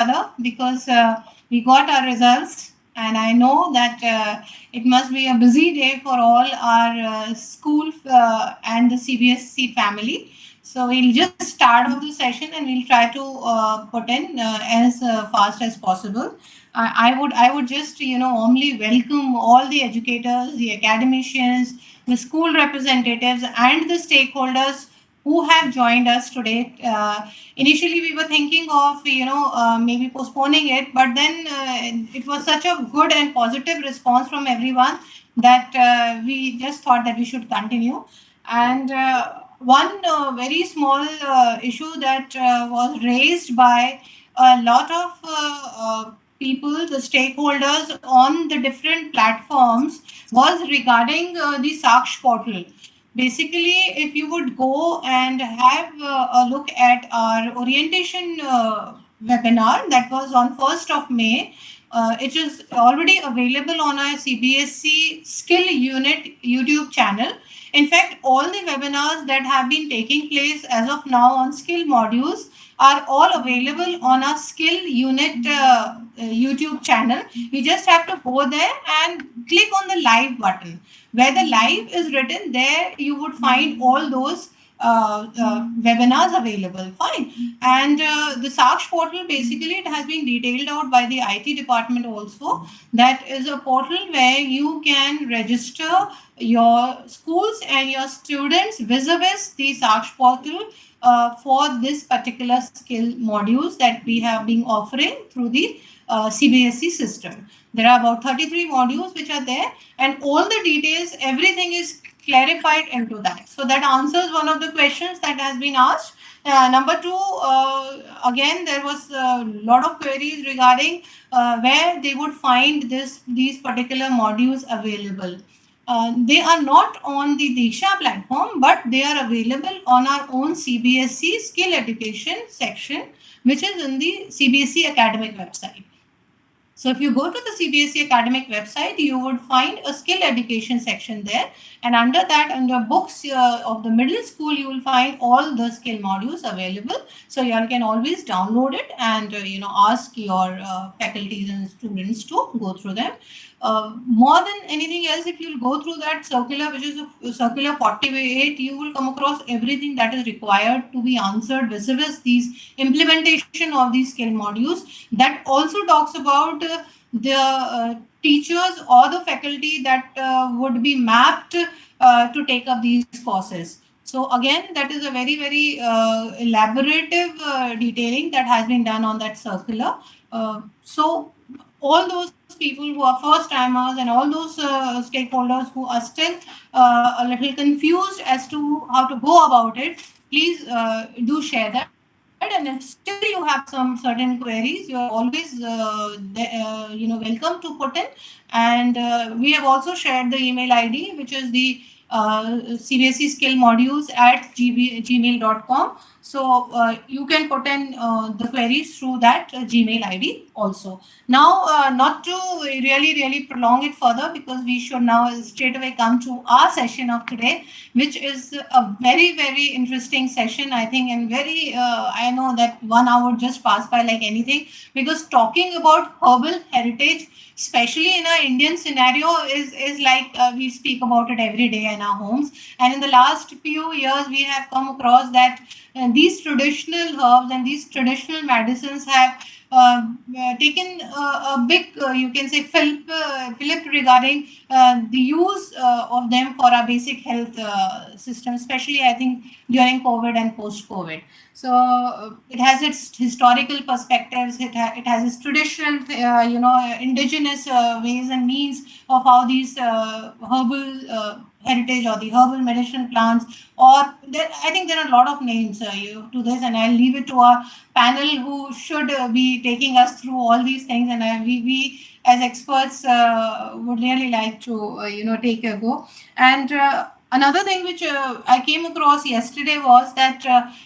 further because we got our results, and I know that it must be a busy day for all our school and the CBSC family. So we'll just start off the session and we'll try to put in as fast as possible. I would just warmly welcome all the educators, the academicians, the school representatives, and the stakeholders who have joined us today. Initially, we were thinking of maybe postponing it, but then it was such a good and positive response from everyone that we just thought that we should continue. And one very small issue that was raised by a lot of people, the stakeholders on the different platforms, was regarding the Saksh portal. Basically, if you would go and have a look at our orientation webinar that was on 1st of May, it is already available on our CBSC Skill Unit YouTube channel. In fact, all the webinars that have been taking place as of now on skill modules are all available on our skill unit YouTube channel. You just have to go there and click on the live button. Where the live is written, there you would find all those webinars available. Fine. And the Saksh portal, basically, it has been detailed out by the IT department also. That is a portal where you can register your schools and your students vis-a-vis the Saksh portal for this particular skill modules that we have been offering through the CBSE system. There are about 33 modules which are there, and all the details, everything is clarified into that. So that answers one of the questions that has been asked. Number two, again, there was a lot of queries regarding where they would find these particular modules available. They are not on the Diksha platform, but they are available on our own CBSE skill education section, which is in the CBSE academic website. So if you go to the CBSE academic website, you would find a skill education section there. And under that, under books of the middle school, you will find all the skill modules available. So you all can always download it and ask your faculties and students to go through them. More than anything else, if you'll go through that circular, which is a circular 48, you will come across everything that is required to be answered vis-a-vis these implementation of these skill modules. That also talks about the teachers or the faculty that would be mapped to take up these courses. So again, that is a very, very elaborative detailing that has been done on that circular. So all those people who are first timers and all those stakeholders who are still a little confused as to how to go about it, please do share that. And if still you have some certain queries, you are always welcome to put in. And we have also shared the email ID, which is the CBSE skill modules at gmail.com. So you can put in the queries through that Gmail ID also. Now, not to really prolong it further, because we should now straight away come to our session of today, which is a very, very interesting session, I think, and very, I know that 1 hour just passed by like anything, because talking about herbal heritage, especially in our Indian scenario, is like we speak about it every day in our homes. And in the last few years, we have come across that these traditional herbs and these traditional medicines have taken a big, you can say, flip regarding the use of them for our basic health system, especially I think during COVID and post-COVID. So it has its historical perspectives. It has its traditional, indigenous ways and means of how these herbal heritage or the herbal medicinal plants, or I think there are a lot of names to this, and I'll leave it to our panel who should be taking us through all these things. And we as experts would really like to take a go. And another thing which I came across yesterday was that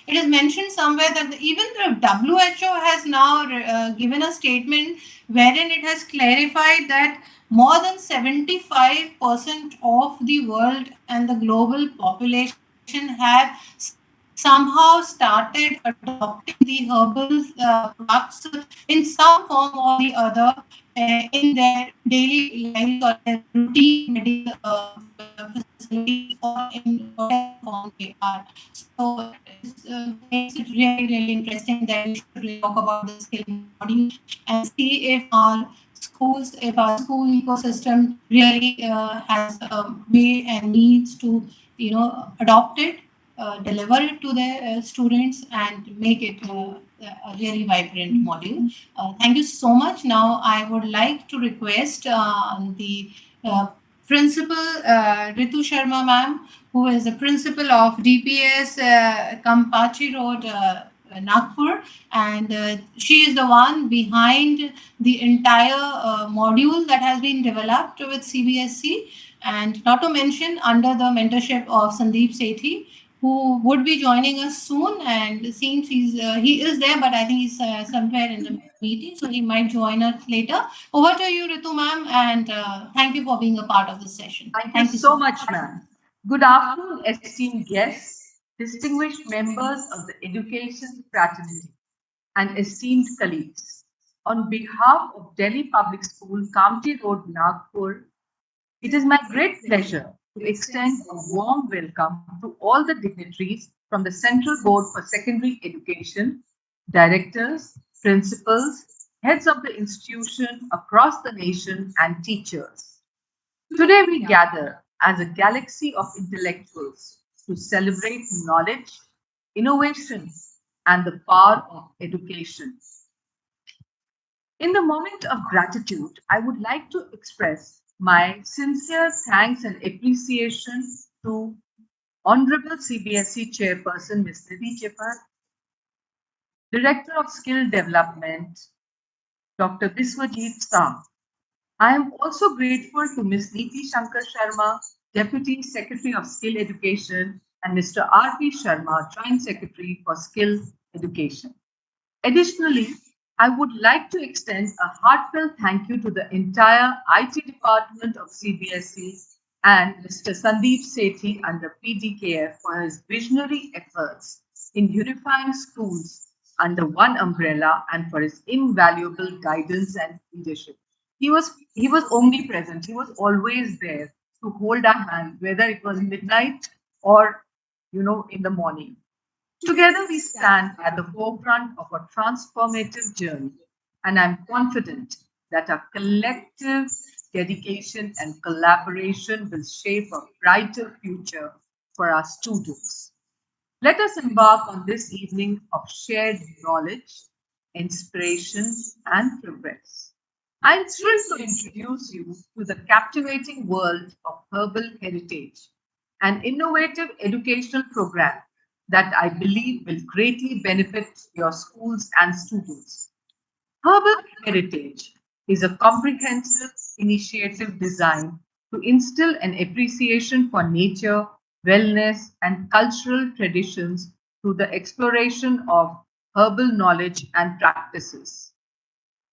it is mentioned somewhere that even the WHO has now given a statement wherein it has clarified that more than 75% of the world and the global population have some somehow started adopting the herbal products in some form or the other in their daily lives or their routine medical facilities or in whatever form they are. So it makes it really, really interesting that we should really talk about the skill module and see if our schools, if our school ecosystem really has a way and needs to, adopt it, deliver it to their students, and make it a really vibrant module. Thank you so much. Now, I would like to request the uh, principal, Ritu Sharma ma'am, who is the principal of DPS Kampachi Road, Nagpur, and she is the one behind the entire module that has been developed with CBSC, and not to mention under the mentorship of Sandeep Sethi, who would be joining us soon. And it seems he is there, but I think he's somewhere in the meeting, so he might join us later. Over to you, Ritu ma'am, and thank you for being a part of this session. Thank you Thank you so so much. much, ma'am. Good afternoon, esteemed guests, distinguished members of the education fraternity, and esteemed colleagues. On behalf of Delhi Public School, County Road, Nagpur, it is my great pleasure to extend a warm welcome to all the dignitaries from the Central Board for Secondary Education, directors, principals, heads of the institution across the nation, and teachers. Today we gather as a galaxy of intellectuals to celebrate knowledge, innovation, and the power of education. In the moment of gratitude, I would like to express my sincere thanks and appreciation to Honorable CBSE Chairperson Ms. Nidhi Chepar, Director of Skill Development Dr. Biswajit Sam. I am also grateful to Ms. Neeti Shankar Sharma, Deputy Secretary of Skill Education, and Mr. R.P. Sharma, Joint Secretary for Skill Education. Additionally, I would like to extend a heartfelt thank you to the entire IT department of CBSE and Mr. Sandeep Sethi under PDKF for his visionary efforts in unifying schools under one umbrella and for his invaluable guidance and leadership. He was omnipresent. He was always there to hold our hand, whether it was midnight or in the morning. Together, we stand at the forefront of a transformative journey, and I'm confident that our collective dedication and collaboration will shape a brighter future for our students. Let us embark on this evening of shared knowledge, inspiration, and progress. I'm thrilled to introduce you to the captivating world of herbal heritage, an innovative educational program that I believe will greatly benefit your schools and students. Herbal Heritage is a comprehensive initiative designed to instill an appreciation for nature, wellness, and cultural traditions through the exploration of herbal knowledge and practices.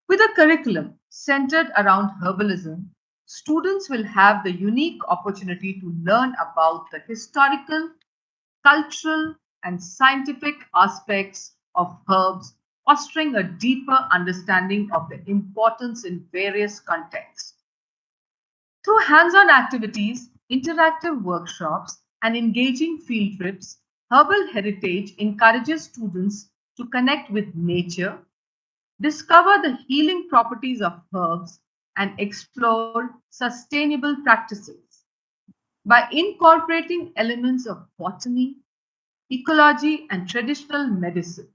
With a curriculum centered around herbalism, students will have the unique opportunity to learn about the historical, cultural, and scientific aspects of herbs, fostering a deeper understanding of their importance in various contexts. Through hands on activities, interactive workshops, and engaging field trips, Herbal Heritage encourages students to connect with nature, discover the healing properties of herbs, and explore sustainable practices. By incorporating elements of botany, ecology, and traditional medicine,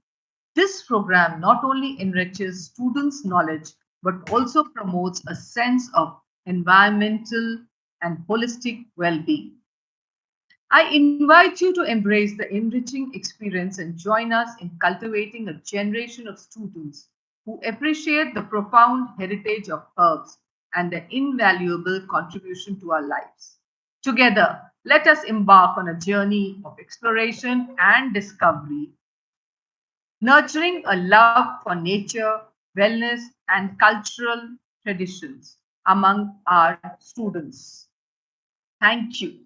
this program not only enriches students' knowledge but also promotes a sense of environmental and holistic well being. I invite you to embrace the enriching experience and join us in cultivating a generation of students who appreciate the profound heritage of herbs and their invaluable contribution to our lives. Together, let us embark on a journey of exploration and discovery, nurturing a love for nature, wellness, and cultural traditions among our students. Thank you.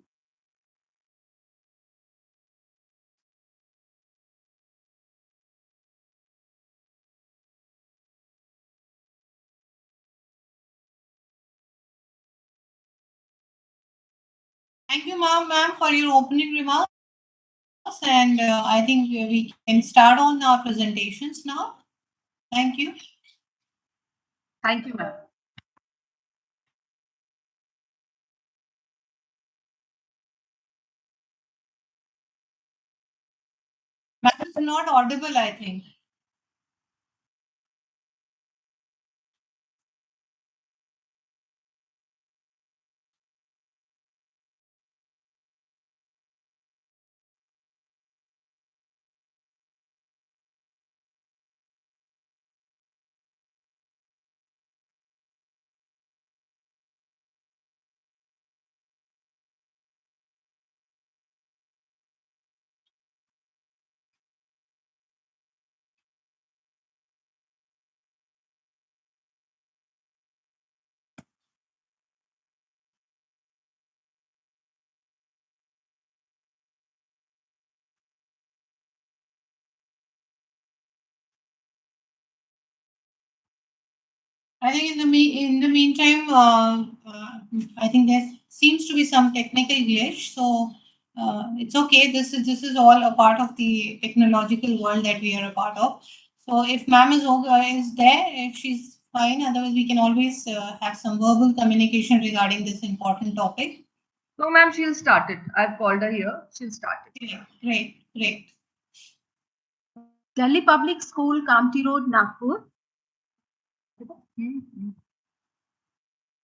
Thank you, ma'am, for your opening remarks. And I think we can start on our presentations now. Thank you. Thank you, ma'am. Ma'am is not audible, I think. I think in the meantime, I think there seems to be some technical glitch. So it's okay. This is all a part of the technological world that we are a part of. So if ma'am is there, if she's fine, otherwise we can always have some verbal communication regarding this important topic. So, ma'am, she'll start it. I've called her here. She'll start it. Yeah, great, great. Delhi Public School, Kamti Road, Nagpur,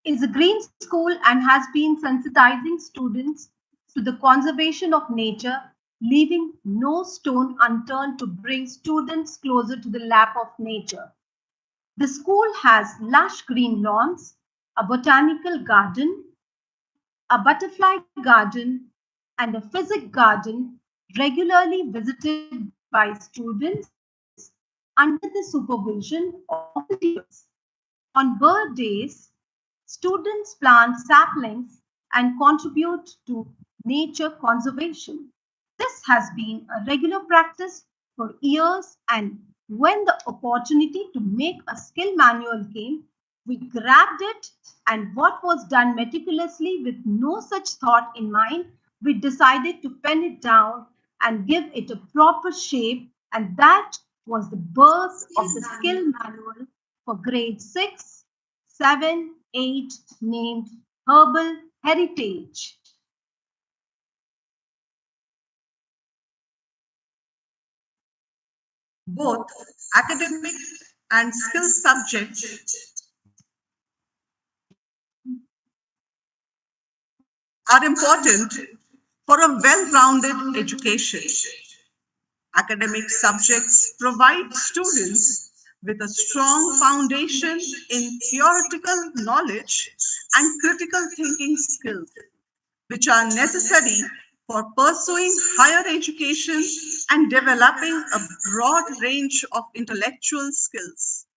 is a green school and has been sensitizing students to the conservation of nature, leaving no stone unturned to bring students closer to the lap of nature. The school has lush green lawns, a botanical garden, a butterfly garden, and a physics garden regularly visited by students under the supervision of the teachers. On bird days, students plant saplings and contribute to nature conservation. This has been a regular practice for years, and when the opportunity to make a skill manual came, we grabbed it, and what was done meticulously with no such thought in mind, we decided to pen it down and give it a proper shape, and that was the birth of the skill manual for grade 6, 7, 8, named Herbal Heritage. Both academic and skill subjects are important for a well-rounded education. Academic subjects provide students with a strong foundation in theoretical knowledge and critical thinking skills, which are necessary for pursuing higher education and developing a broad range of intellectual skills.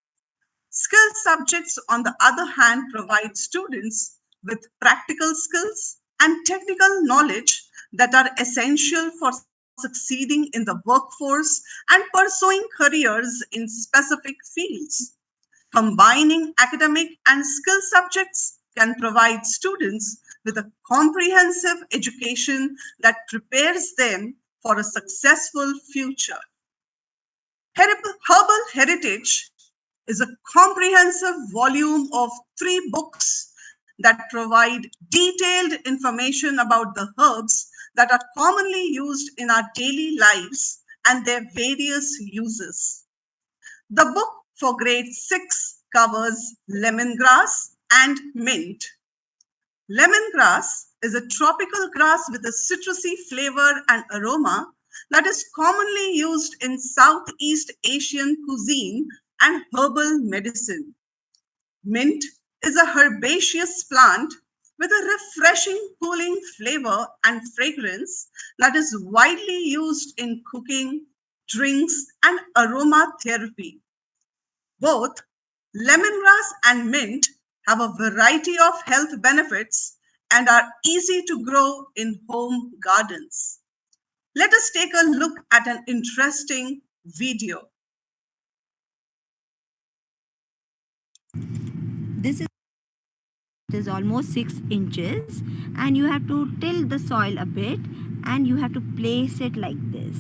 Skill subjects, on the other hand, provide students with practical skills and technical knowledge that are essential for succeeding in the workforce and pursuing careers in specific fields. Combining academic and skill subjects can provide students with a comprehensive education that prepares them for a successful future. Herbal Heritage is a comprehensive volume of 3 books that provide detailed information about the herbs that are commonly used in our daily lives and their various uses. The book for grade 6 covers lemongrass and mint. Lemongrass is a tropical grass with a citrusy flavor and aroma that is commonly used in Southeast Asian cuisine and herbal medicine. Mint is a herbaceous plant with a refreshing, cooling flavor and fragrance that is widely used in cooking, drinks, and aromatherapy. Both lemongrass and mint have a variety of health benefits and are easy to grow in home gardens. Let us take a look at an interesting video. This is it is almost 6 inches, and you have to tilt the soil a bit, and you have to place it like this.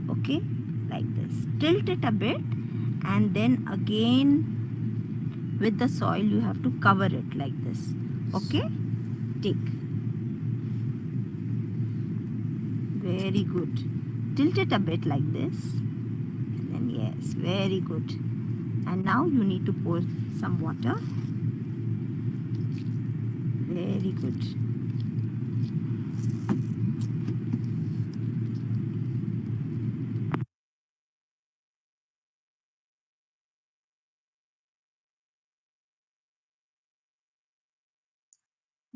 Okay, like this. Tilt it a bit, and then again with the soil you have to cover it like this. Okay, take. Very good. Tilt it a bit like this, and then yes, very good. And now you need to pour some water. Very good.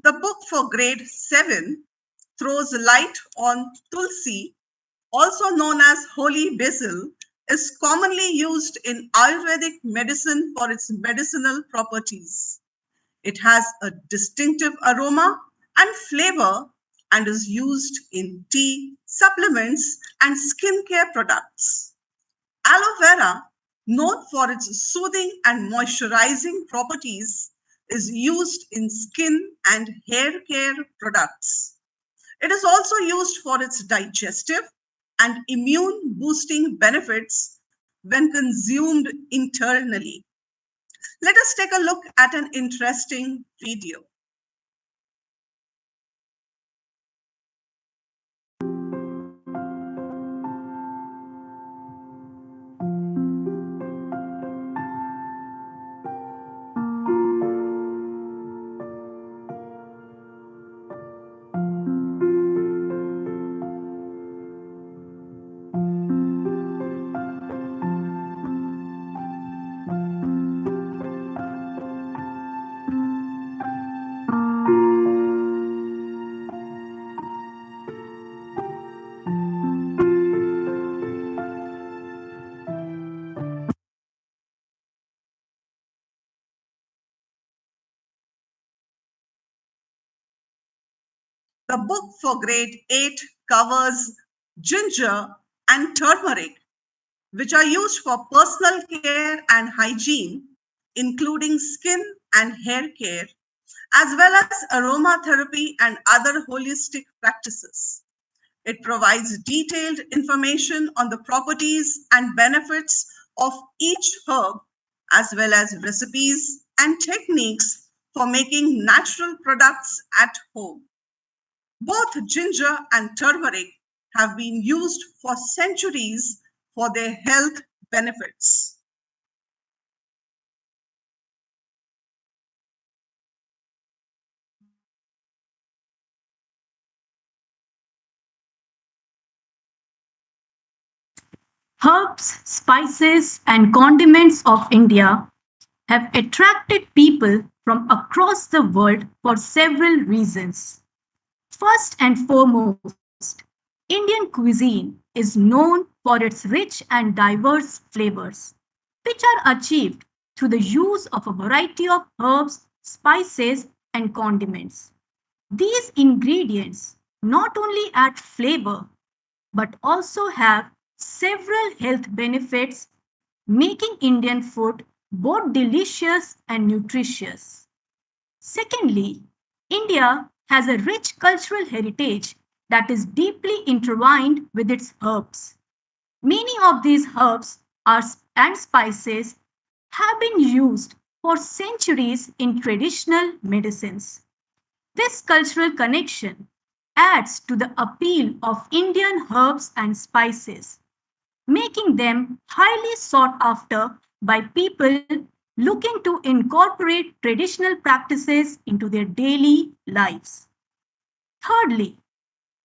The book for grade 7 throws light on tulsi, also known as holy basil, is commonly used in Ayurvedic medicine for its medicinal properties. It has a distinctive aroma and flavor and is used in tea, supplements, and skincare products. Aloe vera, known for its soothing and moisturizing properties, is used in skin and hair care products. It is also used for its digestive and immune boosting benefits when consumed internally. Let us take a look at an interesting video. The book for grade 8 covers ginger and turmeric, which are used for personal care and hygiene, including skin and hair care, as well as aromatherapy and other holistic practices. It provides detailed information on the properties and benefits of each herb, as well as recipes and techniques for making natural products at home. Both ginger and turmeric have been used for centuries for their health benefits. Herbs, spices, and condiments of India have attracted people from across the world for several reasons. First and foremost, Indian cuisine is known for its rich and diverse flavors, which are achieved through the use of a variety of herbs, spices, and condiments. These ingredients not only add flavor but also have several health benefits, making Indian food both delicious and nutritious. Secondly, India has a rich cultural heritage that is deeply intertwined with its herbs. Many of these herbs and spices have been used for centuries in traditional medicines. This cultural connection adds to the appeal of Indian herbs and spices, making them highly sought after by people looking to incorporate traditional practices into their daily lives. Thirdly,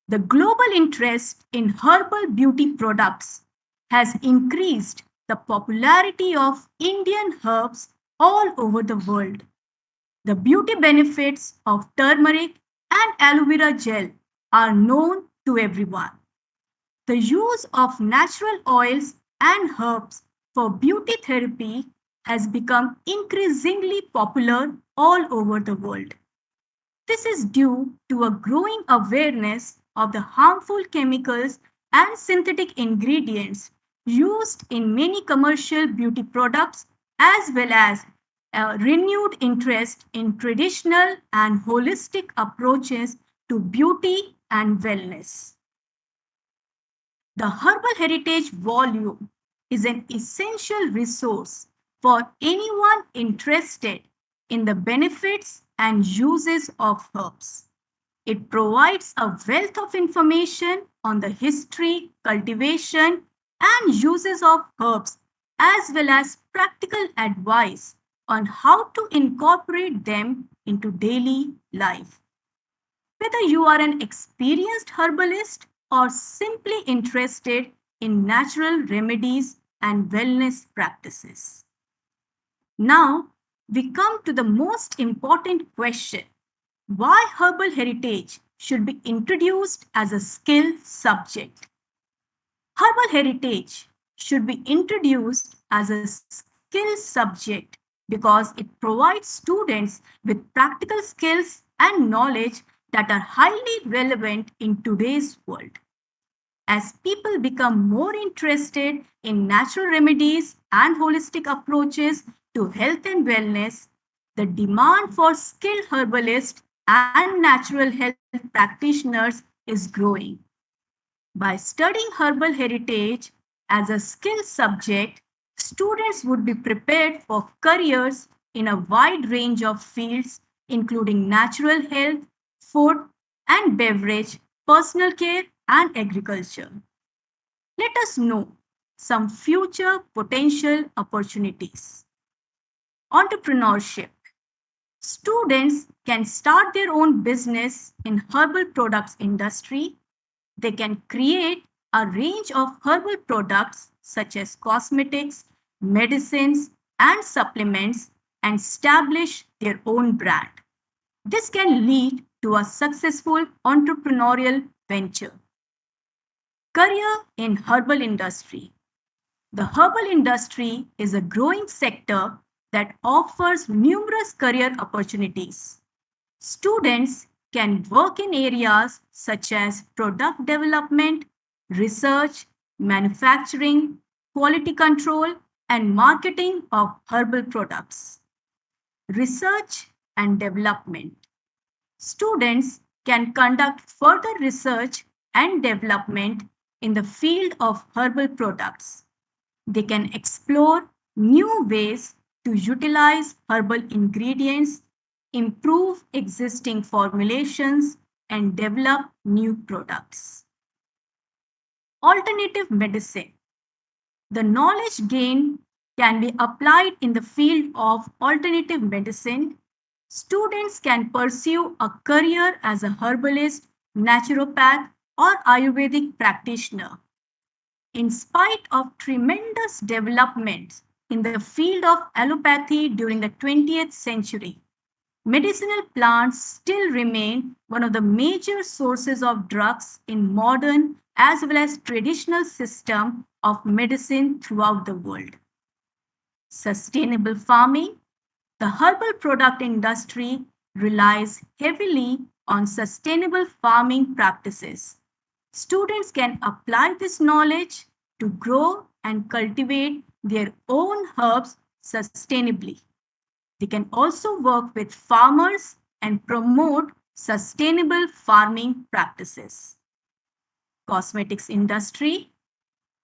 the global interest in herbal beauty products has increased the popularity of Indian herbs all over the world. The beauty benefits of turmeric and aloe vera gel are known to everyone. The use of natural oils and herbs for beauty therapy has become increasingly popular all over the world. This is due to a growing awareness of the harmful chemicals and synthetic ingredients used in many commercial beauty products as well as a renewed interest in traditional and holistic approaches to beauty and wellness. The Herbal Heritage Volume is an essential resource for anyone interested in the benefits and uses of herbs. It provides a wealth of information on the history, cultivation, and uses of herbs, as well as practical advice on how to incorporate them into daily life. Whether you are an experienced herbalist or simply interested in natural remedies and wellness practices. Now, we come to the most important question: why herbal heritage should be introduced as a skill subject. Herbal heritage should be introduced as a skill subject because it provides students with practical skills and knowledge that are highly relevant in today's world. As people become more interested in natural remedies and holistic approaches to health and wellness, the demand for skilled herbalists and natural health practitioners is growing. By studying herbal heritage as a skill subject, students would be prepared for careers in a wide range of fields, including natural health, food and beverage, personal care, and agriculture. Let us know some future potential opportunities. Entrepreneurship. Students can start their own business in herbal products industry. They can create a range of herbal products such as cosmetics, medicines, and supplements and establish their own brand. This can lead to a successful entrepreneurial venture. Career in herbal industry. The herbal industry is a growing sector that offers numerous career opportunities. Students can work in areas such as product development, research, manufacturing, quality control, and marketing of herbal products. Research and development. Students can conduct further research and development in the field of herbal products. They can explore new ways to utilize herbal ingredients, improve existing formulations, and develop new products. Alternative medicine. The knowledge gained can be applied in the field of alternative medicine. Students can pursue a career as a herbalist, naturopath, or Ayurvedic practitioner. In spite of tremendous developments in the field of allopathy during the 20th century, medicinal plants still remain one of the major sources of drugs in modern as well as traditional system of medicine throughout the world. Sustainable farming. The herbal product industry relies heavily on sustainable farming practices. Students can apply this knowledge to grow and cultivate their own herbs sustainably. They can also work with farmers and promote sustainable farming practices. Cosmetics industry.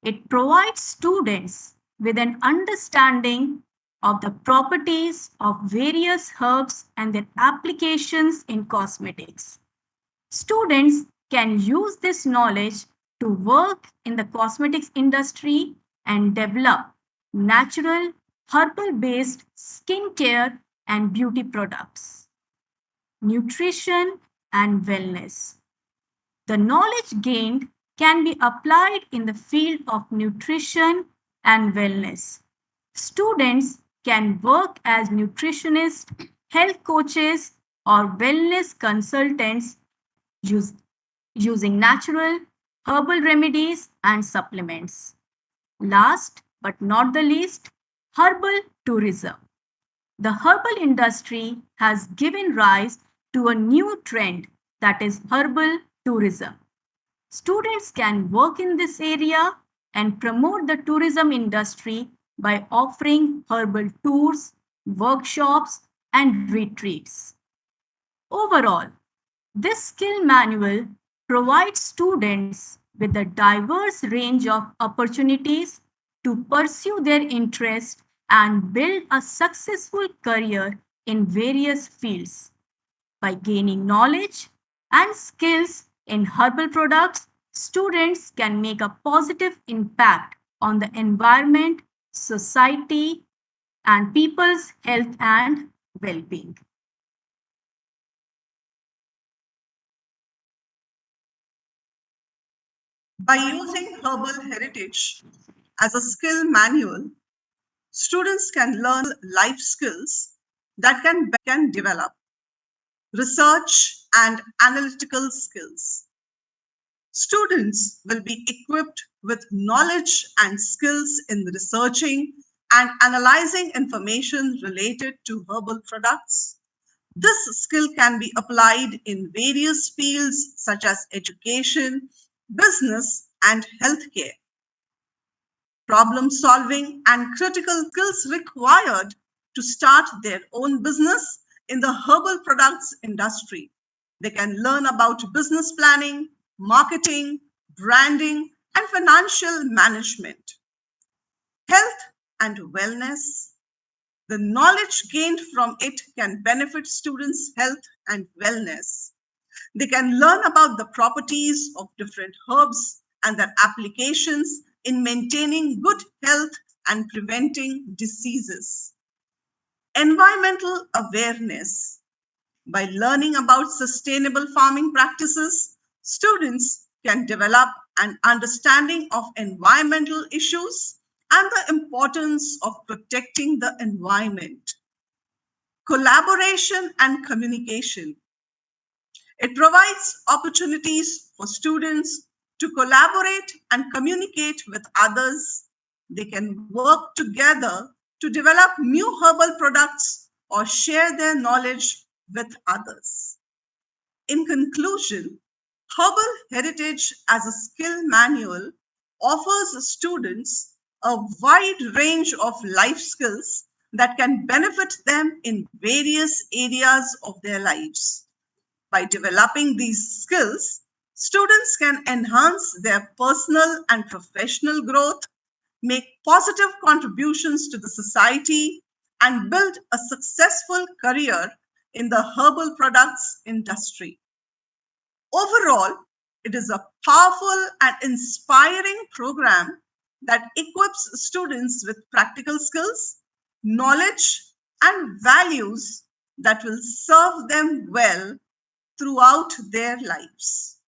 It provides students with an understanding of the properties of various herbs and their applications in cosmetics. Students can use this knowledge to work in the cosmetics industry and develop natural, herbal-based skincare and beauty products. Nutrition and wellness. The knowledge gained can be applied in the field of nutrition and wellness. Students can work as nutritionists, health coaches, or wellness consultants using natural, herbal remedies and supplements. Last but not the least, herbal tourism. The herbal industry has given rise to a new trend, that is herbal tourism. Students can work in this area and promote the tourism industry by offering herbal tours, workshops, and retreats. Overall, this skill manual provides students with a diverse range of opportunities to pursue their interests and build a successful career in various fields. By gaining knowledge and skills in herbal products, students can make a positive impact on the environment, society, and people's health and well being. By using herbal heritage as a skill manual, students can learn life skills that can develop research and analytical skills. Students will be equipped with knowledge and skills in researching and analyzing information related to herbal products. This skill can be applied in various fields such as education, business, and healthcare. Problem solving and critical skills required to start their own business in the herbal products industry. They can learn about business planning, marketing, branding, and financial management. Health and wellness. The knowledge gained from it can benefit students' health and wellness. They can learn about the properties of different herbs and their applications in maintaining good health and preventing diseases. Environmental awareness. By learning about sustainable farming practices, students can develop an understanding of environmental issues and the importance of protecting the environment. Collaboration and communication. It provides opportunities for students to collaborate and communicate with others. They can work together to develop new herbal products or share their knowledge with others. In conclusion, Herbal Heritage as a skill manual offers students a wide range of life skills that can benefit them in various areas of their lives. By developing these skills, students can enhance their personal and professional growth, make positive contributions to the society, and build a successful career in the herbal products industry. Overall, it is a powerful and inspiring program that equips students with practical skills, knowledge, and values that will serve them well throughout their lives.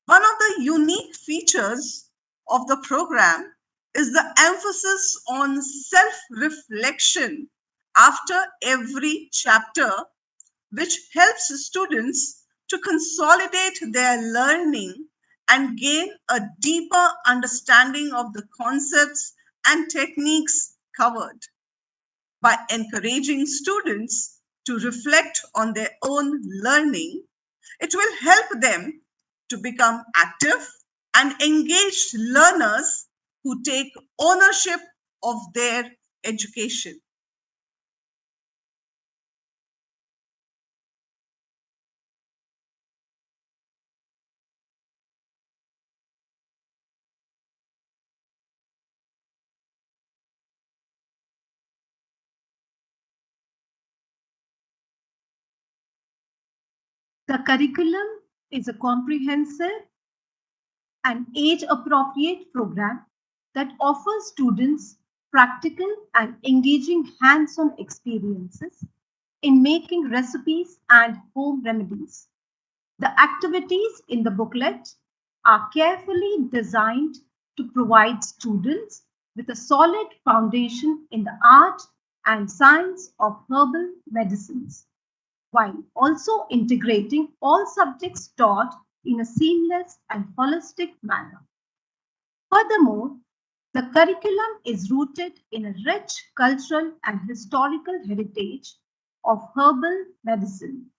One of the unique features of the program is the emphasis on self reflection after every chapter, which helps students to consolidate their learning and gain a deeper understanding of the concepts and techniques covered. By encouraging students to reflect on their own learning, it will help them to become active and engaged learners who take ownership of their education. The curriculum is a comprehensive and age appropriate program that offers students practical and engaging hands on experiences in making recipes and home remedies. The activities in the booklet are carefully designed to provide students with a solid foundation in the art and science of herbal medicines, while also integrating all subjects taught in a seamless and holistic manner. Furthermore, the curriculum is rooted in a rich cultural and historical heritage of herbal medicine.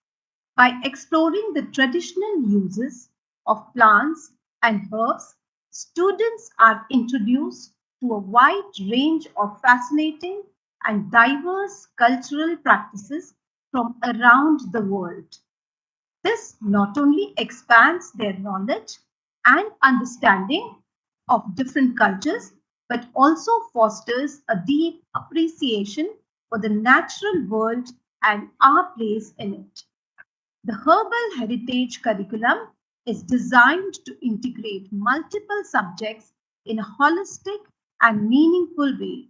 By exploring the traditional uses of plants and herbs, students are introduced to a wide range of fascinating and diverse cultural practices from around the world. This not only expands their knowledge and understanding of different cultures, but also fosters a deep appreciation for the natural world and our place in it. The Herbal Heritage curriculum is designed to integrate multiple subjects in a holistic and meaningful way.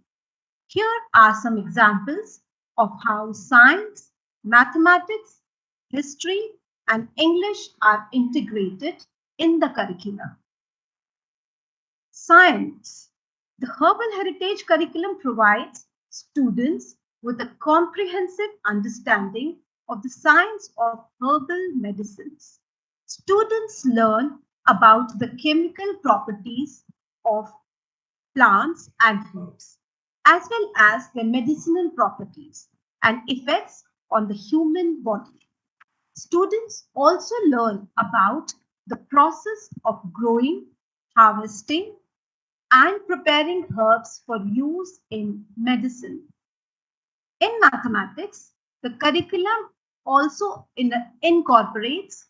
Here are some examples of how science, mathematics, history, and English are integrated in the curriculum. Science. The Herbal Heritage curriculum provides students with a comprehensive understanding of the science of herbal medicines. Students learn about the chemical properties of plants and herbs, as well as their medicinal properties and effects on the human body. Students also learn about the process of growing, harvesting, and preparing herbs for use in medicine. In mathematics, the curriculum also incorporates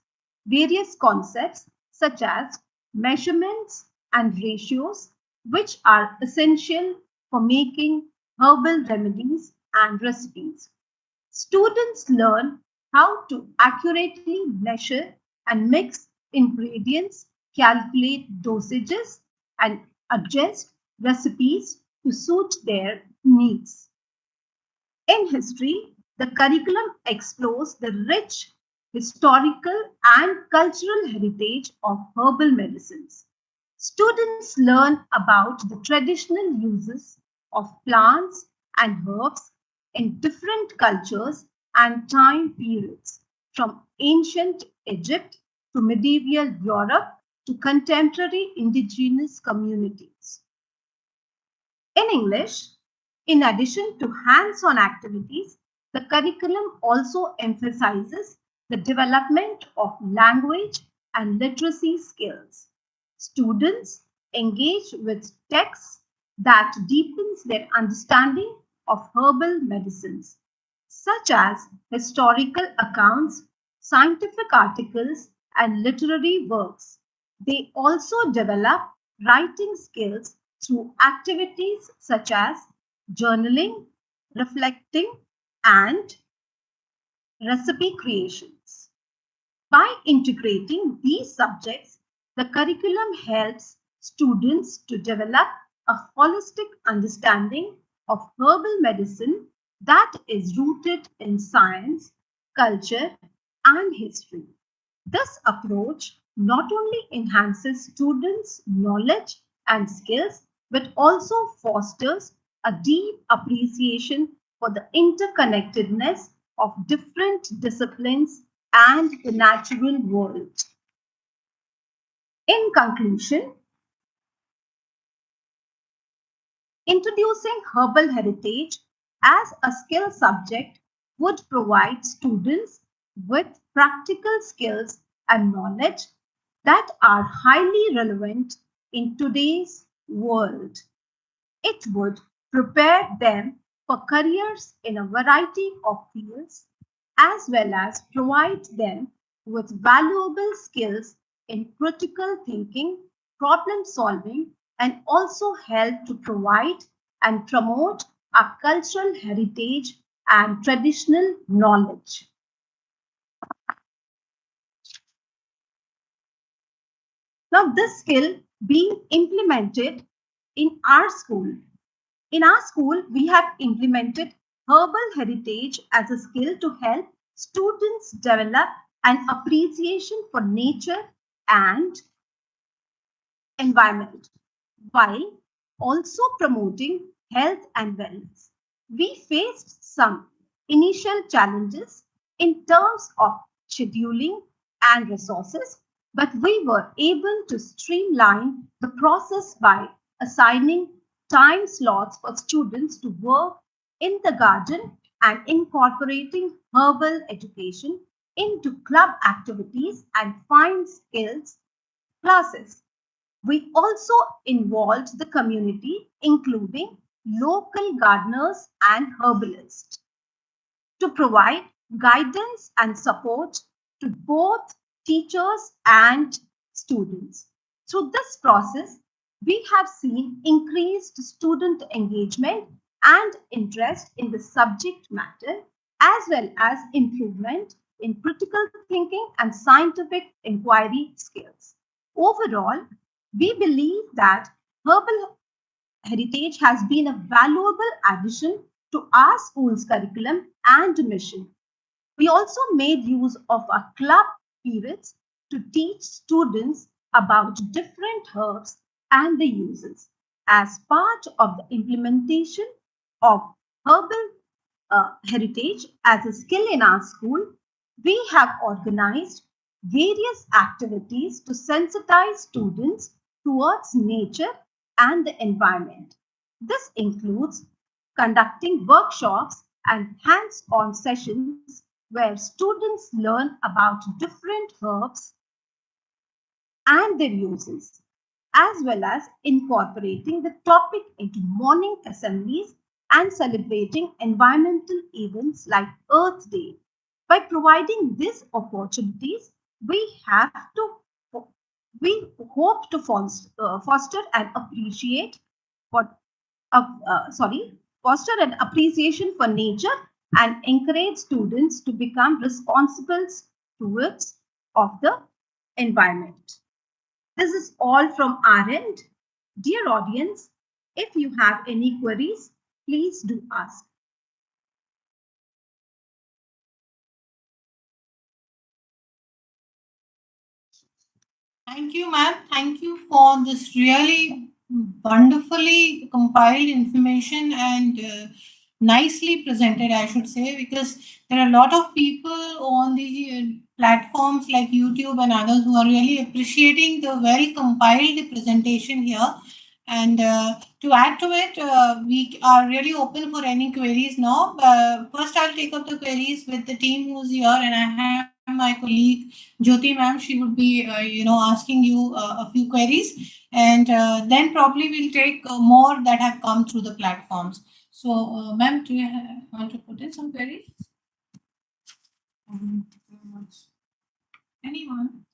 various concepts such as measurements and ratios, which are essential for making herbal remedies and recipes. Students learn how to accurately measure and mix ingredients, calculate dosages, and adjust recipes to suit their needs. In history, the curriculum explores the rich historical and cultural heritage of herbal medicines. Students learn about the traditional uses of plants and herbs in different cultures and time periods, from ancient Egypt to medieval Europe to contemporary indigenous communities. In English, in addition to hands-on activities, the curriculum also emphasizes the development of language and literacy skills. Students engage with texts that deepens their understanding of herbal medicines, such as historical accounts, scientific articles, and literary works. They also develop writing skills through activities such as journaling, reflecting, and recipe creations. By integrating these subjects, the curriculum helps students to develop a holistic understanding of herbal medicine that is rooted in science, culture, and history. This approach not only enhances students' knowledge and skills, but also fosters a deep appreciation for the interconnectedness of different disciplines and the natural world. In conclusion, introducing herbal heritage as a skill subject would provide students with practical skills and knowledge that are highly relevant in today's world. It would prepare them for careers in a variety of fields as well as provide them with valuable skills in critical thinking, problem solving, and also help to provide and promote our cultural heritage and traditional knowledge. Now, this skill being implemented in our school. In our school, we have implemented herbal heritage as a skill to help students develop an appreciation for nature and environment while also promoting health and wellness. We faced some initial challenges in terms of scheduling and resources, but we were able to streamline the process by assigning time slots for students to work in the garden and incorporating herbal education into club activities and fine skills classes. We also involved the community, including local gardeners and herbalists to provide guidance and support to both teachers and students. Through this process, we have seen increased student engagement and interest in the subject matter, as well as improvement in critical thinking and scientific inquiry skills. Overall, we believe that herbal heritage has been a valuable addition to our school's curriculum and mission. We also made use of our club periods to teach students about different herbs and their uses. As part of the implementation of herbal heritage as a skill in our school, we have organized various activities to sensitize students towards nature and the environment. This includes conducting workshops and hands on sessions where students learn about different herbs and their uses, as well as incorporating the topic into morning assemblies and celebrating environmental events like Earth Day. By providing these opportunities, we have to we hope to foster and appreciate what sorry foster an appreciation for nature and encourage students to become responsible stewards of the environment. This is all from our end. Dear audience, if you have any queries, please do ask. Thank you, ma'am. Thank you for this really wonderfully compiled information and nicely presented, I should say, because there are a lot of people on the platforms like YouTube and others who are really appreciating the well compiled presentation here. And to add to it, we are really open for any queries now. First, I'll take up the queries with the team who's here, and I have my colleague Jyoti ma'am. She would be, asking you a few queries, and then probably we'll take more that have come through the platforms. So, ma'am, do you want to put in some queries? Anyone?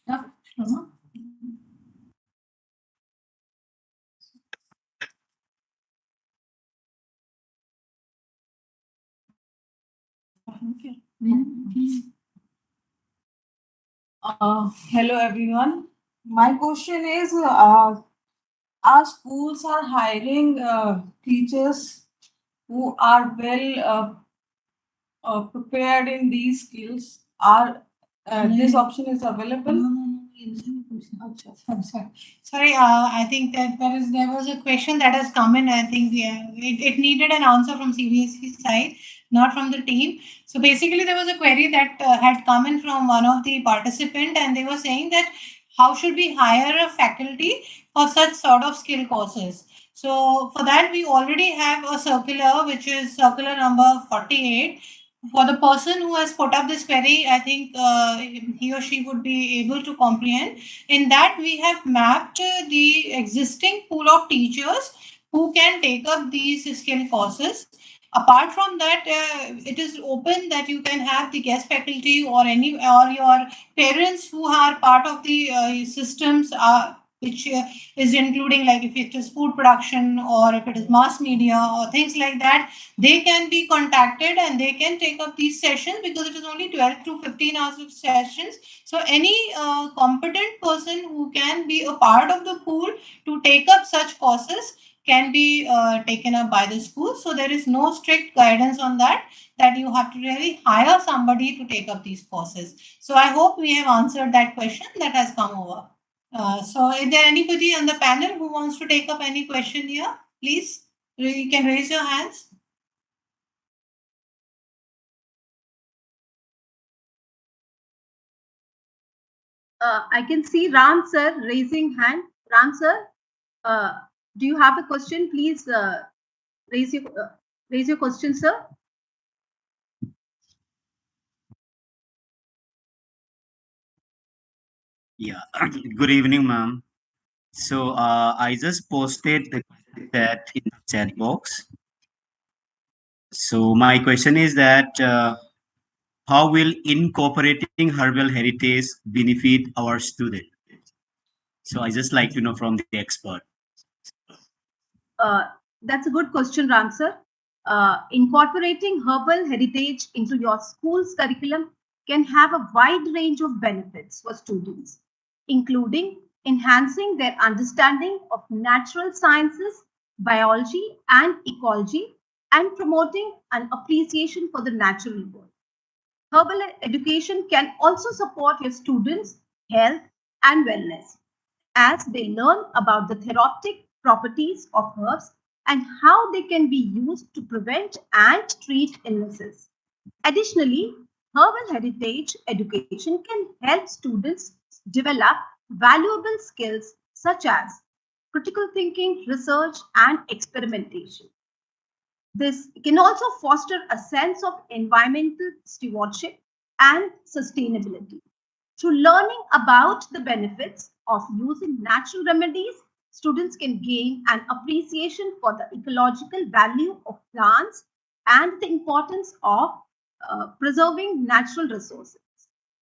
Yeah, Shlomo? Okay. Hello everyone. My question is, our schools are hiring teachers who are well prepared in these skills. Are this option is available? No, no, no. Sorry. Sorry, I think that there was a question that has come in. I think it needed an answer from CBSE side, not from the team. So basically, there was a query that had come in from one of the participant, and they were saying that how should we hire a faculty for such sort of skill courses? So for that, we already have a circular, which is circular number 48. For the person who has put up this query, I think he or she would be able to comprehend. In that, we have mapped the existing pool of teachers who can take up these skill courses. Apart from that, it is open that you can have the guest faculty or any or your parents who are part of the systems, which is including like if it is food production or if it is mass media or things like that, they can be contacted and they can take up these sessions because it is only 12 to 15 hours of sessions. So any competent person who can be a part of the pool to take up such courses can be taken up by the school. So there is no strict guidance on that, that you have to really hire somebody to take up these courses. So I hope we have answered that question that has come over. So is there anybody on the panel who wants to take up any question here? Please, you can raise your hands. I can see Ram sir raising hand. Ram sir, uh, do you have a question? Please raise your raise your question, sir. Yeah. Good evening, ma'am. So I just posted that in the chat box. So my question is that how will incorporating herbal heritage benefit our student? So I just like to know from the expert. Uh, that's a good question, Ram sir. Incorporating herbal heritage into your school's curriculum can have a wide range of benefits for students, including enhancing their understanding of natural sciences, biology, and ecology, and promoting an appreciation for the natural world. Herbal education can also support your students' health and wellness as they learn about the therapeutic properties of herbs and how they can be used to prevent and treat illnesses. Additionally, herbal heritage education can help students develop valuable skills such as critical thinking, research, and experimentation. This can also foster a sense of environmental stewardship and sustainability. Through learning about the benefits of using natural remedies, students can gain an appreciation for the ecological value of plants and the importance of preserving natural resources.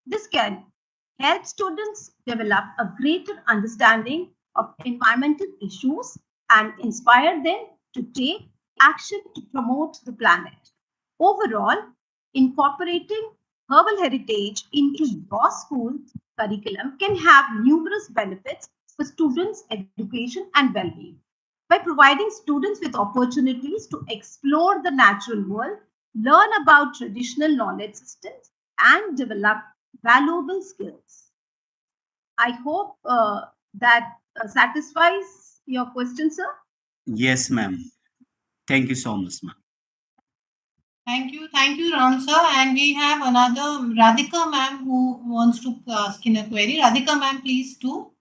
This can help students develop a greater understanding of environmental issues and inspire them to take action to promote the planet. Overall, incorporating herbal heritage into your school curriculum can have numerous benefits for students' education and well-being. By providing students with opportunities to explore the natural world, learn about traditional knowledge systems, and develop valuable skills. I hope that satisfies your question, sir. Yes, ma'am. Thank you so much, ma'am. Thank you, Ram sir. And we have another Radhika ma'am who wants to ask in a query. Radhika ma'am, please do.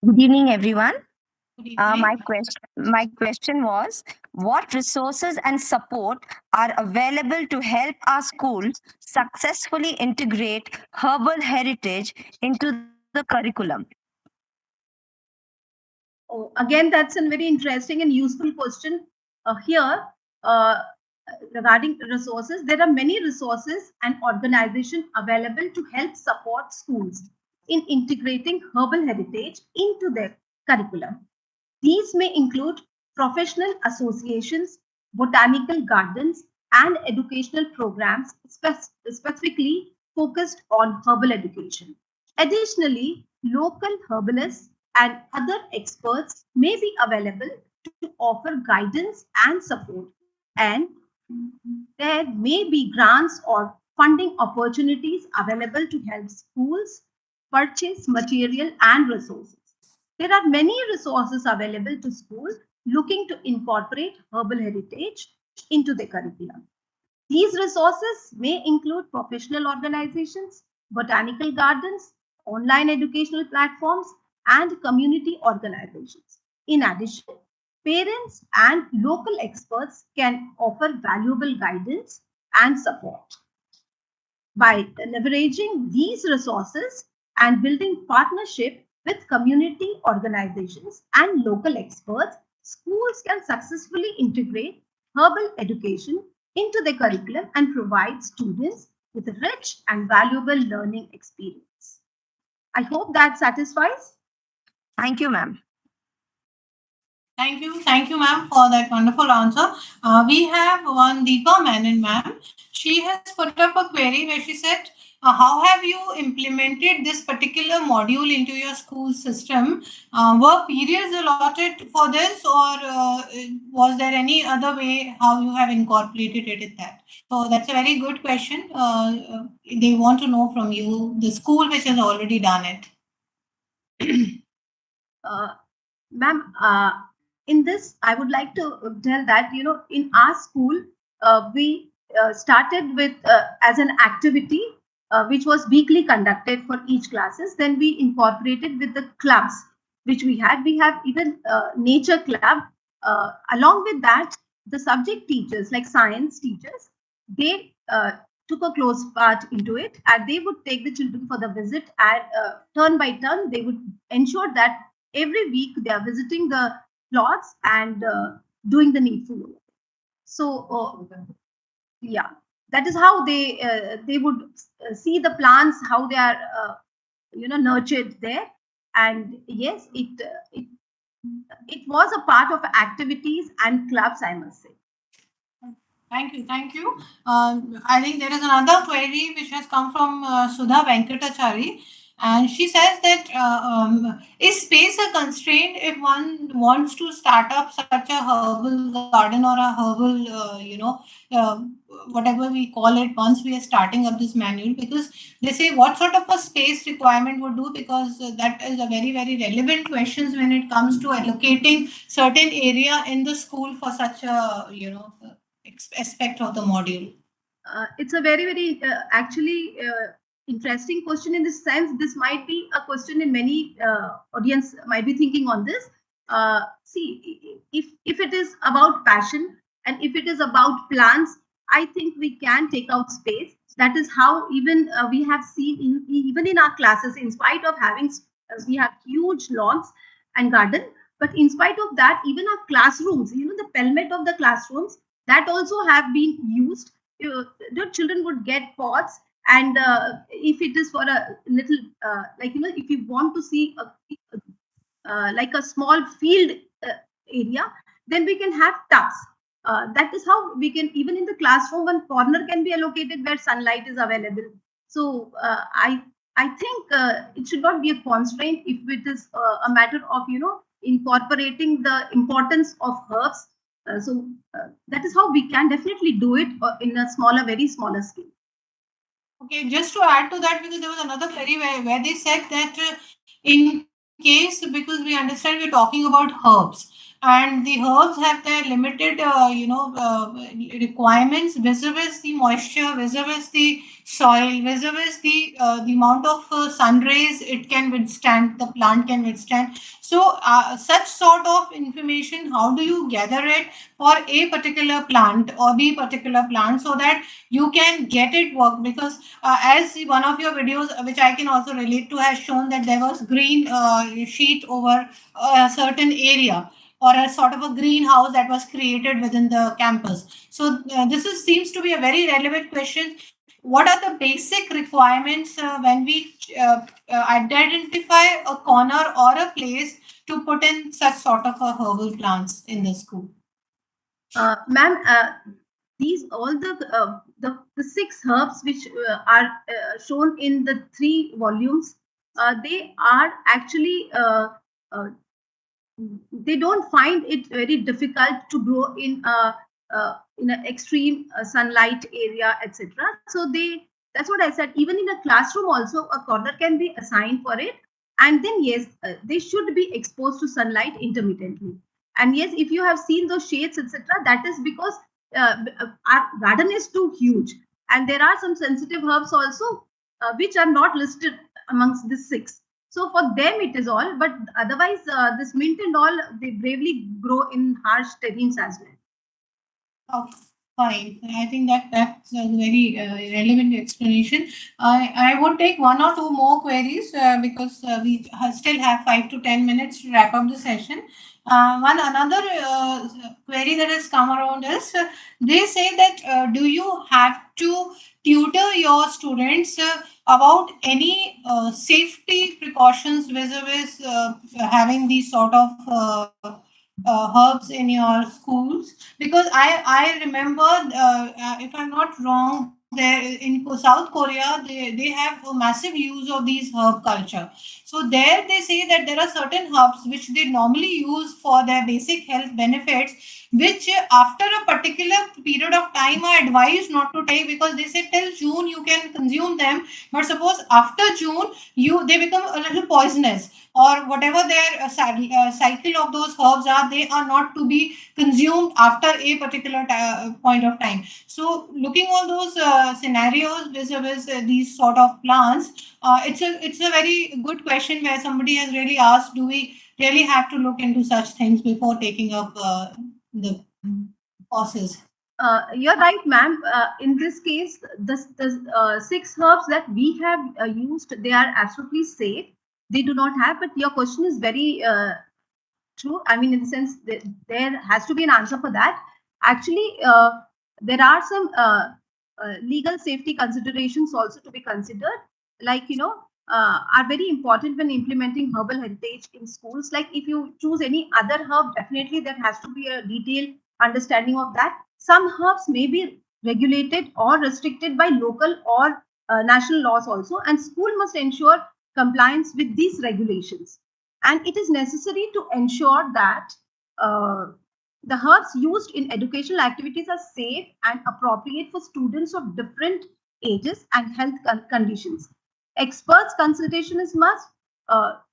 Good evening, everyone. Good evening. My question was, what resources and support are available to help our school successfully integrate herbal heritage into the curriculum? Oh, again, that's a very interesting and useful question. Here, uh, regarding resources, there are many resources and organizations available to help support schools in integrating herbal heritage into their curriculum. These may include professional associations, botanical gardens, and educational programs specifically focused on herbal education. Additionally, local herbalists and other experts may be available to offer guidance and support. And there may be grants or funding opportunities available to help schools purchase material and resources. There are many resources available to schools looking to incorporate herbal heritage into their curriculum. These resources may include professional organizations, botanical gardens, online educational platforms, and community organizations. In addition, parents and local experts can offer valuable guidance and support. By leveraging these resources and building partnership with community organizations and local experts, schools can successfully integrate herbal education into their curriculum and provide students with a rich and valuable learning experience. I hope that satisfies. Thank you, ma'am. Thank you, ma'am, for that wonderful answer. We have one Deepa Menon, ma'am. She has put up a query where she said, "How have you implemented this particular module into your school system? Were periods allotted for this, or was there any other way how you have incorporated it in that?" So that's a very good question. They want to know from you the school which has already done it. Uh, Ma'am, in this, I would like to tell that, in our school, we started with as an activity which was weekly conducted for each classes. Then we incorporated with the clubs which we had. We have even nature club. Along with that, the subject teachers, like science teachers, they took a close part into it, and they would take the children for the visit, and turn by turn they would ensure that every week they are visiting the plots and doing the needful. So yeah, that is how they would see the plants, how they are nurtured there. And yes, it was a part of activities and clubs, I must say. Thank you, thank you. I think there is another query which has come from Sudha Venkatachari, and she says that is space a constraint if one wants to start up such a herbal garden or a herbal, uh, whatever we call it, once we are starting up this manual? Because they say what sort of a space requirement would do, because that is a very, very relevant questions when it comes to allocating certain area in the school for such a, aspect of the module. It's a very, very actually interesting question. In this sense, this might be a question in many audience might be thinking on this. See, if it is about passion and if it is about plants, I think we can take out space. That is how even we have seen even in our classes, in spite of having we have huge lawns and garden, but in spite of that, even our classrooms, the pelmet of the classrooms, that also have been used. The children would get pots, and if it is for a little if you want to see like a small field area, then we can have tubs. That is how we can, even in the classroom, one corner can be allocated where sunlight is available. So I think it should not be a constraint if it is a matter of incorporating the importance of herbs. That is how we can definitely do it in a smaller, very smaller scale. Okay, just to add to that, because there was another query where they said that in case, because we understand we're talking about herbs, and the herbs have their limited, requirements vis-a-vis the moisture, vis-a-vis the soil, vis-a-vis the amount of sun rays it can withstand, the plant can withstand. So, such sort of information, how do you gather it for a particular plant or the particular plant, so that you can get it work? Because as one of your videos, which I can also relate to, has shown that there was green sheet over a certain area, or a sort of a greenhouse that was created within the campus. So this seems to be a very relevant question. What are the basic requirements when we identify a corner or a place to put in such sort of a herbal plants in the school? Ma'am, these all the six herbs which are shown in the three volumes, they are actually they don't find it very difficult to grow in an extreme sunlight area, etc. So that's what I said. Even in a classroom, also a corner can be assigned for it, and then yes, they should be exposed to sunlight intermittently. And yes, if you have seen those shades, etc., that is because our garden is too huge, and there are some sensitive herbs also which are not listed amongst the six. So for them it is all, but otherwise this mint and all, they bravely grow in harsh terrains as well. Oh, fine. I think that's a very relevant explanation. I would take one or two more queries because we still have 5 to 10 minutes to wrap up the session. One another query that has come around is they say that do you have to tutor your students about any safety precautions vis-a-vis having these sort of herbs in your schools? Because I remember, if I'm not wrong, there in South Korea, they have a massive use of these herb culture. So there they say that there are certain herbs which they normally use for their basic health benefits, which after a particular period of time are advised not to take, because they say till June you can consume them, but suppose after June they become a little poisonous, or whatever their cycle of those herbs are, they are not to be consumed after a particular point of time. So looking all those scenarios vis-a-vis these sort of plants, it's a very good question where somebody has really asked, do we really have to look into such things before taking up the courses? You're right, ma'am. In this case, the six herbs that we have used, they are absolutely safe. They do not have, but your question is very true. I mean, in the sense that there has to be an answer for that. Actually, there are some legal safety considerations also to be considered, like, are very important when implementing herbal heritage in schools. Like, if you choose any other herb, definitely there has to be a detailed understanding of that. Some herbs may be regulated or restricted by local or national laws also, and school must ensure compliance with these regulations. And it is necessary to ensure that uh, the herbs used in educational activities are safe and appropriate for students of different ages and health conditions. Experts consultation is must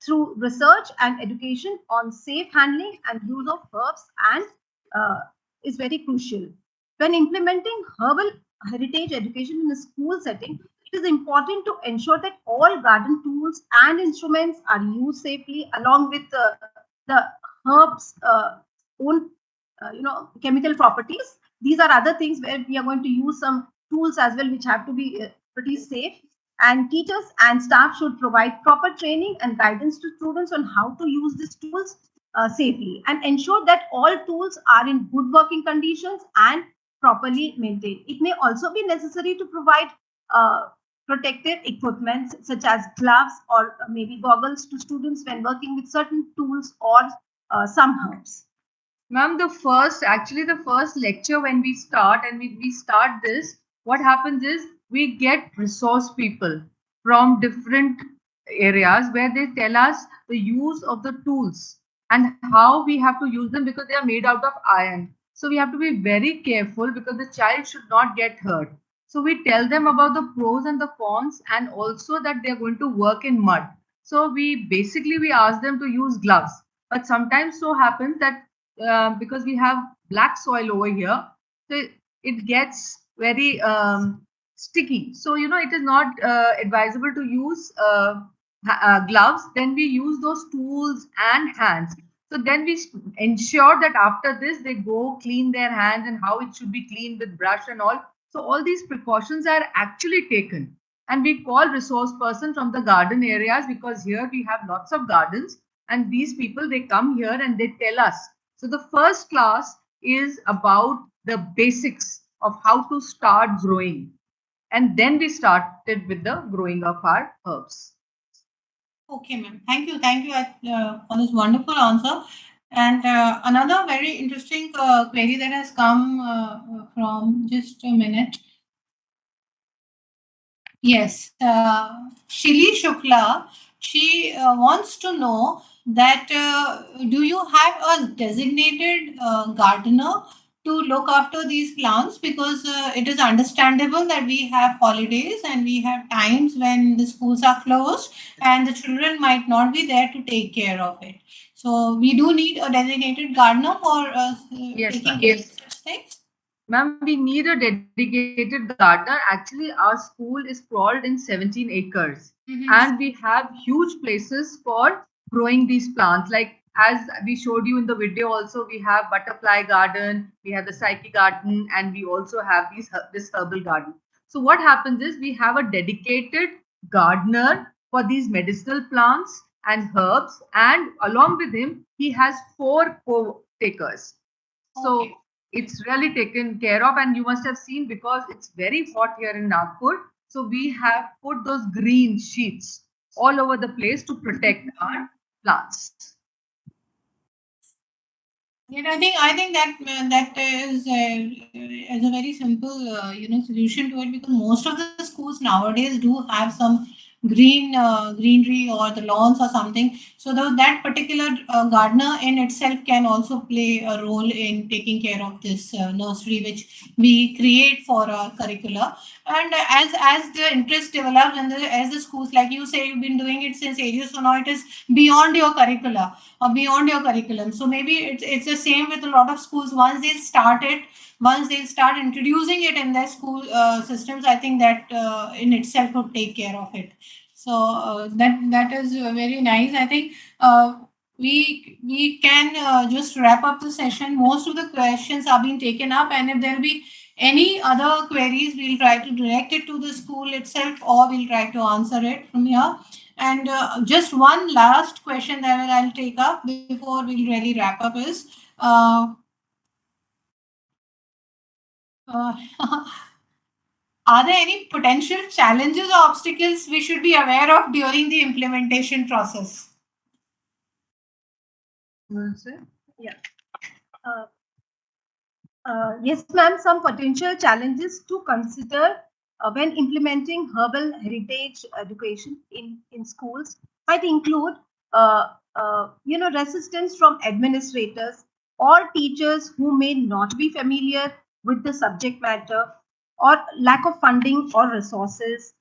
through research and education on safe handling and use of herbs, and uh, is very crucial. When implementing herbal heritage education in a school setting, it is important to ensure that all garden tools and instruments are used safely, along with the herbs own chemical properties. These are other things where we are going to use some tools as well, which have to be pretty safe. And teachers and staff should provide proper training and guidance to students on how to use these tools safely, and ensure that all tools are in good working conditions and properly maintained. It may also be necessary to provide protective equipment such as gloves or maybe goggles to students when working with certain tools or some herbs. Ma'am, actually the first lecture when we start and we start this, what happens is we get resource people from different areas where they tell us the use of the tools and how we have to use them, because they are made out of iron. So we have to be very careful because the child should not get hurt. So we tell them about the pros and the cons, and also that they are going to work in mud. So we ask them to use gloves. But sometimes so happens that because we have black soil over here, so it gets very sticky. So it is not advisable to use gloves. Then we use those tools and hands. So then ensure that after this they go clean their hands, and how it should be cleaned with brush and all. So all these precautions are actually taken, and we call resource person from the garden areas, because here we have lots of gardens, and these people, they come here and they tell us. So the first class is about the basics of how to start growing. And then we started with the growing of our herbs. Okay, ma'am. Thank you for this wonderful answer. And another very interesting query that has come from, just a minute. Yes, Shili Shukla, she wants to know that do you have a designated gardener to look after these plants? Because it is understandable that we have holidays and we have times when the schools are closed and the children might not be there to take care of it. So we do need a designated gardener for Yes, taking ma'am. care of such things. Ma'am, we need a dedicated gardener. Actually, our school is sprawled in 17 acres, and we have huge places for growing these plants. Like, as we showed you in the video, also we have butterfly garden, we have the psyche garden, and we also have this herbal garden. So what happens is we have a dedicated gardener for these medicinal plants and herbs, and along with him, he has 4 co-takers. So Okay. it's really taken care of, and you must have seen, because it's very hot here in Nagpur. So we have put those green sheets all over the place to protect our plants. Yet I think that is a very simple solution to it, because most of the schools nowadays do have some greenery or the lawns or something. So that particular gardener in itself can also play a role in taking care of this nursery which we create for our curricula. And as the interest develops, and as the schools, like you say, you've been doing it since ages, so now it is beyond your curricula or beyond your curriculum. So maybe it's the same with a lot of schools. Once they start introducing it in their school systems, I think that in itself would take care of it. So that is very nice. I think we can just wrap up the session. Most of the questions are being taken up, and if there will be any other queries, we'll try to direct it to the school itself, or we'll try to answer it from here. And just one last question that I'll take up before we'll really wrap up is. Uh, are there any potential challenges or obstacles we should be aware of during the implementation process? Yeah. Yes, ma'am, some potential challenges to consider when implementing herbal heritage education in schools might include, resistance from administrators or teachers who may not be familiar with the subject matter, or lack of funding or resources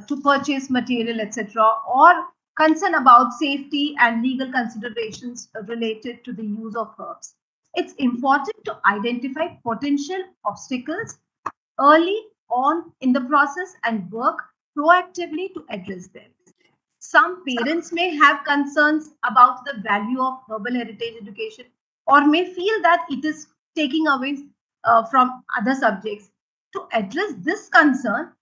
to purchase material, etc., or concern about safety and legal considerations related to the use of herbs. It's important to identify potential obstacles early on in the process and work proactively to address them. Some parents may have concerns about the value of herbal heritage education, or may feel that it is taking away from other subjects. To address this concern,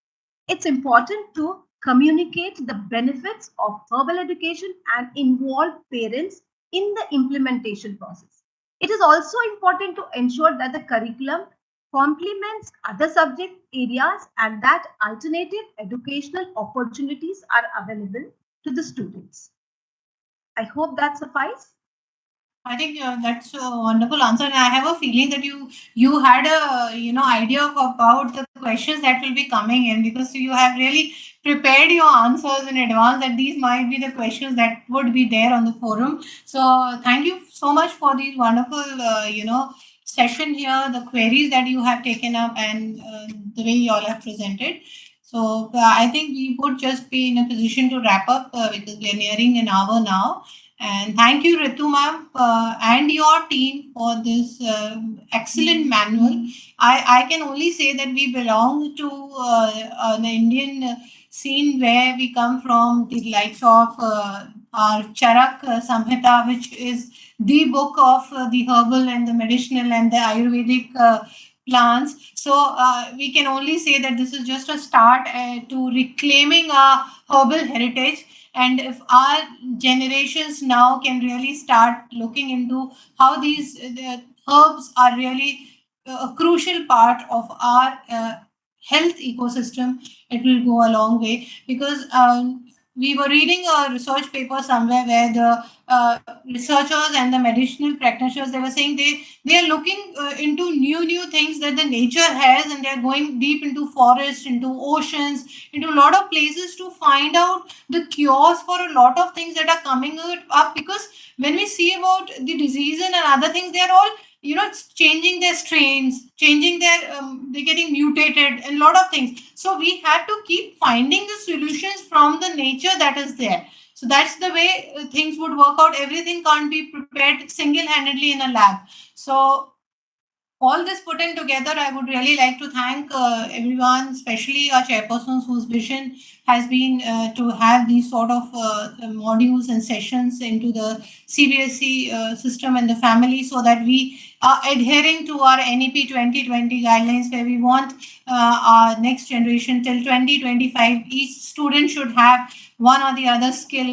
it's important to communicate the benefits of herbal education and involve parents in the implementation process. It is also important to ensure that the curriculum complements other subject areas and that alternative educational opportunities are available to the students. I hope that suffices. I think that's a wonderful answer, and I have a feeling that you had a idea about the questions that will be coming in, because you have really prepared your answers in advance that these might be the questions that would be there on the forum. So thank you so much for these wonderful session here, the queries that you have taken up, and the way you all have presented. So I think we would just be in a position to wrap up because we are nearing an hour now. And thank you, Ritu ma'am, and your team for this excellent manual. I can only say that we belong to an Indian scene where we come from the likes of our Charak Samhita, which is the book of the herbal and the medicinal and the Ayurvedic plants. So we can only say that this is just a start to reclaiming our herbal heritage. And if our generations now can really start looking into how these herbs are really a crucial part of our health ecosystem, it will go a long way. Because we were reading a research paper somewhere where the researchers and the medicinal practitioners, they were saying they are looking into new things that the nature has, and they are going deep into forests, into oceans, into a lot of places to find out the cures for a lot of things that are coming up. Because when we see about the disease and other things, they are all changing their strains, changing their they're getting mutated and a lot of things. So we have to keep finding the solutions from the nature that is there. So that's the way things would work out. Everything can't be prepared single-handedly in a lab. So all this put in together, I would really like to thank everyone, especially our chairpersons whose vision has been to have these sort of modules and sessions into the CBSE system and the family, so that we are adhering to our NEP 2020 guidelines, where we want our next generation till 2025, each student should have one or the other skill,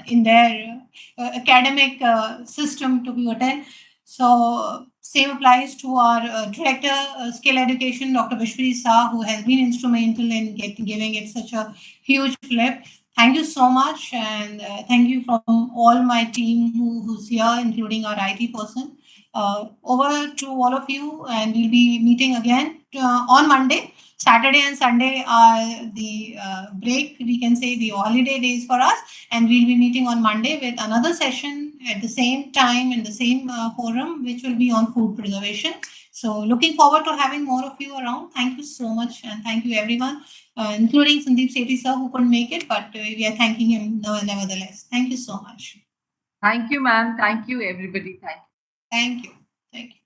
in their academic system to be attained. So same applies to our director, skill education, Dr. Bishwari Shah, who has been instrumental in giving it such a huge flip. Thank you so much, and thank you from all my team who's here, including our IT person. Over to all of you, and we'll be meeting again on Monday. Saturday and Sunday are the break, we can say the holiday days for us, and we'll be meeting on Monday with another session at the same time in the same forum, which will be on food preservation. So looking forward to having more of you around. Thank you so much, and thank you everyone, including Sandeep Sethi sir, who couldn't make it, but we are thanking him nevertheless. Thank you so much. Thank you, ma'am. Thank you, everybody. Thank you. Thank you. Thank you.